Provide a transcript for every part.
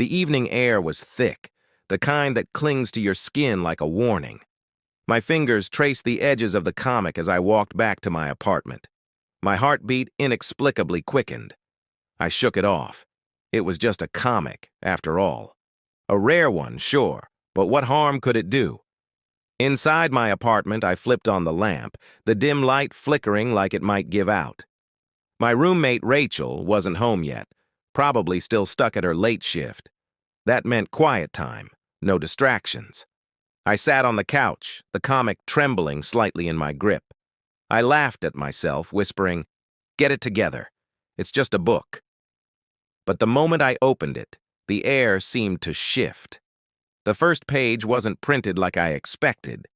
The evening air was thick, the kind that clings to your skin like a warning. My fingers traced the edges of the comic as I walked back to my apartment. My heartbeat inexplicably quickened. I shook it off. It was just a comic, after all. A rare one, sure, but what harm could it do? Inside my apartment, I flipped on the lamp, the dim light flickering like it might give out. My roommate, Rachel, wasn't home yet, probably still stuck at her late shift. That meant quiet time, no distractions. I sat on the couch, the comic trembling slightly in my grip. I laughed at myself, whispering, "Get it together. It's just a book." But the moment I opened it, the air seemed to shift. The first page wasn't printed like I expected.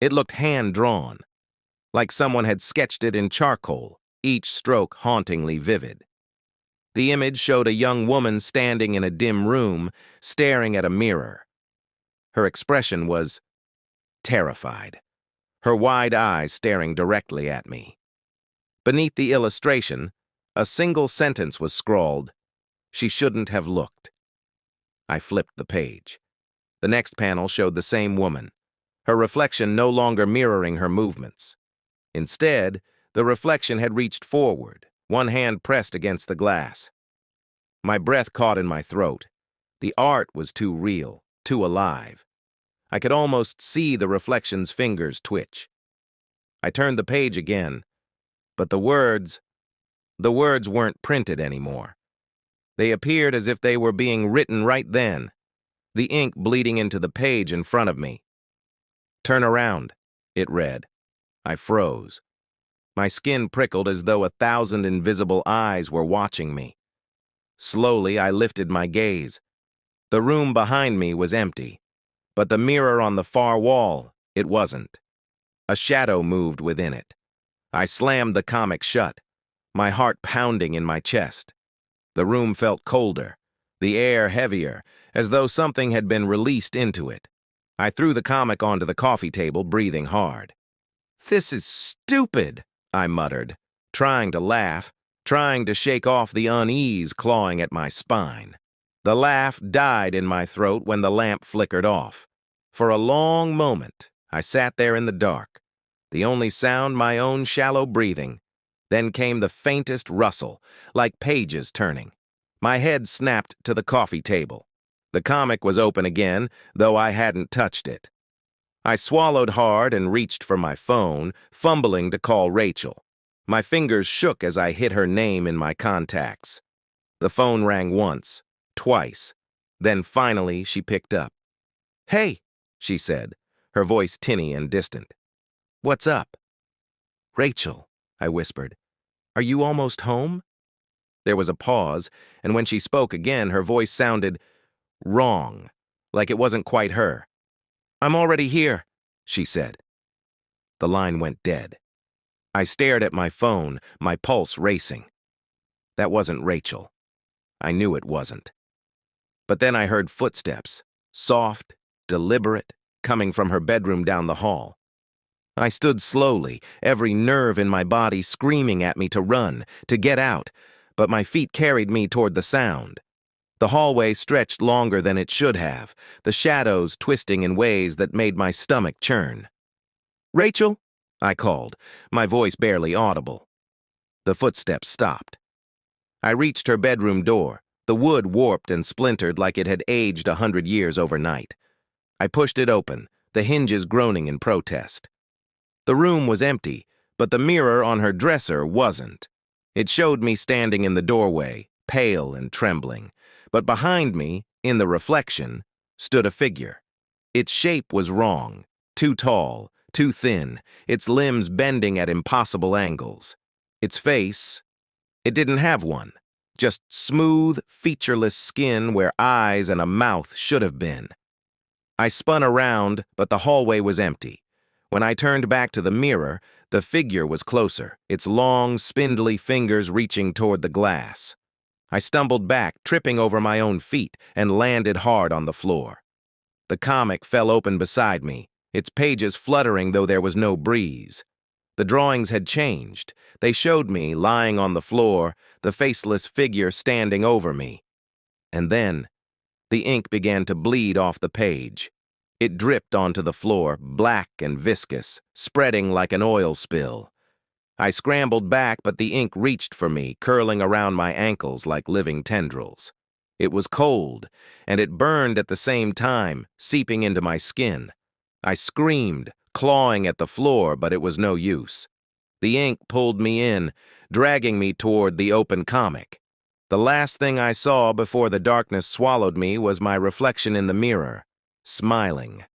It looked hand-drawn, like someone had sketched it in charcoal, each stroke hauntingly vivid. The image showed a young woman standing in a dim room, staring at a mirror. Her expression was terrified, her wide eyes staring directly at me. Beneath the illustration, a single sentence was scrawled, "She shouldn't have looked." I flipped the page. The next panel showed the same woman, her reflection no longer mirroring her movements. Instead, the reflection had reached forward, one hand pressed against the glass. My breath caught in my throat. The art was too real, too alive. I could almost see the reflection's fingers twitch. I turned the page again, but the words weren't printed anymore. They appeared as if they were being written right then, the ink bleeding into the page in front of me. "Turn around," it read. I froze. My skin prickled as though 1,000 invisible eyes were watching me. Slowly, I lifted my gaze. The room behind me was empty, but the mirror on the far wall, it wasn't. A shadow moved within it. I slammed the comic shut, my heart pounding in my chest. The room felt colder, the air heavier, as though something had been released into it. I threw the comic onto the coffee table, breathing hard. "This is stupid," I muttered, trying to laugh, trying to shake off the unease clawing at my spine. The laugh died in my throat when the lamp flickered off. For a long moment, I sat there in the dark, the only sound my own shallow breathing. Then came the faintest rustle, like pages turning. My head snapped to the coffee table. The comic was open again, though I hadn't touched it. I swallowed hard and reached for my phone, fumbling to call Rachel. My fingers shook as I hit her name in my contacts. The phone rang once, twice. Then finally she picked up. "Hey," she said, her voice tinny and distant. "What's up?" "Rachel," I whispered, "are you almost home?" There was a pause, and when she spoke again, her voice sounded wrong, like it wasn't quite her. "I'm already here," she said. The line went dead. I stared at my phone, my pulse racing. That wasn't Rachel. I knew it wasn't. But then I heard footsteps, soft, deliberate, coming from her bedroom down the hall. I stood slowly, every nerve in my body screaming at me to run, to get out, but my feet carried me toward the sound. The hallway stretched longer than it should have, the shadows twisting in ways that made my stomach churn. "Rachel?" I called, my voice barely audible. The footsteps stopped. I reached her bedroom door, the wood warped and splintered like it had aged 100 years overnight. I pushed it open, the hinges groaning in protest. The room was empty, but the mirror on her dresser wasn't. It showed me standing in the doorway, pale and trembling, but behind me, in the reflection, stood a figure. Its shape was wrong, too tall, too thin, its limbs bending at impossible angles. Its face, it didn't have one, just smooth, featureless skin where eyes and a mouth should have been. I spun around, but the hallway was empty. When I turned back to the mirror, the figure was closer, its long, spindly fingers reaching toward the glass. I stumbled back, tripping over my own feet, and landed hard on the floor. The comic fell open beside me, its pages fluttering though there was no breeze. The drawings had changed. They showed me, lying on the floor, the faceless figure standing over me. And then, The ink began to bleed off the page. It dripped onto the floor, black and viscous, spreading like an oil spill. I scrambled back, but the ink reached for me, curling around my ankles like living tendrils. It was cold, and it burned at the same time, seeping into my skin. I screamed, clawing at the floor, but it was no use. The ink pulled me in, dragging me toward the open comic. The last thing I saw before the darkness swallowed me was my reflection in the mirror, smiling.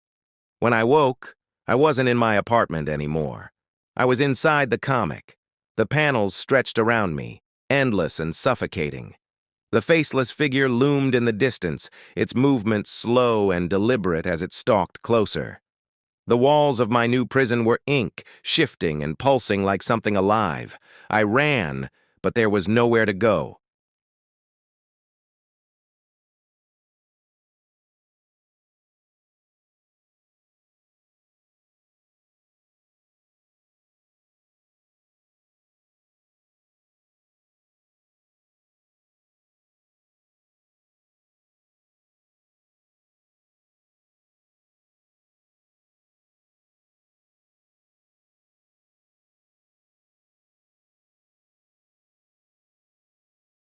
When I woke, I wasn't in my apartment anymore. I was inside the comic. The panels stretched around me, endless and suffocating. The faceless figure loomed in the distance, its movements slow and deliberate as it stalked closer. The walls of my new prison were ink, shifting and pulsing like something alive. I ran, but there was nowhere to go.